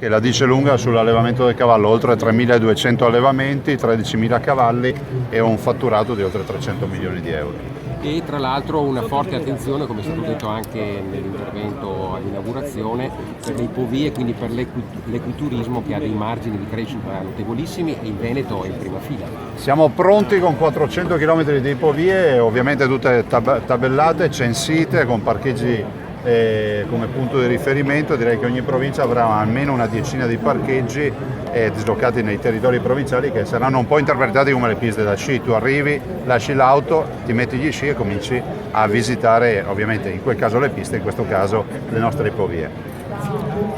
che la dice lunga sull'allevamento del cavallo, oltre 3.200 allevamenti, 13.000 cavalli e un fatturato di oltre 300 milioni di euro. E tra l'altro una forte attenzione, come è stato detto anche nell'intervento all'inaugurazione, per le ipovie, quindi per l'equiturismo, che ha dei margini di crescita notevolissimi, e il Veneto è in prima fila. Siamo pronti con 400 km di ipovie, ovviamente tutte tabellate, censite, con parcheggi come punto di riferimento. Direi che ogni provincia avrà almeno una decina di parcheggi dislocati nei territori provinciali, che saranno un po' interpretati come le piste da sci. Tu arrivi, lasci l'auto, ti metti gli sci e cominci a visitare, ovviamente in quel caso le piste, in questo caso le nostre ipovie.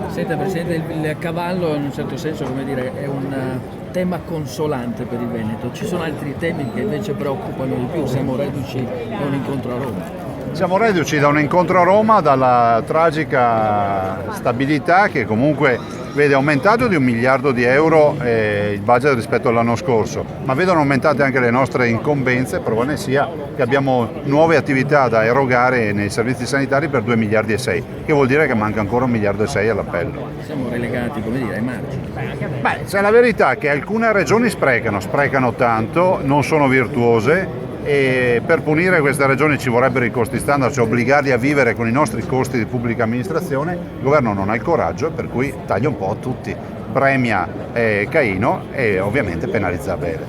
Senta Presidente, il cavallo in un certo senso, come dire, è un tema consolante per il Veneto. Ci sono altri temi che invece preoccupano di più. Siamo reduci da un incontro a Roma. Siamo reduci da un incontro a Roma, dalla tragica stabilità che comunque vede aumentato di 1 miliardo di euro il budget rispetto all'anno scorso, ma vedono aumentate anche le nostre incombenze. Prova ne sia che abbiamo nuove attività da erogare nei servizi sanitari per 2 miliardi e 6, che vuol dire che manca ancora 1 miliardo e 6 all'appello. Siamo relegati, come dire, ai margini. Beh, c'è la verità che alcune regioni sprecano tanto, non sono virtuose, e per punire queste regioni ci vorrebbero i costi standard, cioè obbligarli a vivere con i nostri costi di pubblica amministrazione. Il governo non ha il coraggio, per cui taglia un po' a tutti, premia Caino e ovviamente penalizza Abele.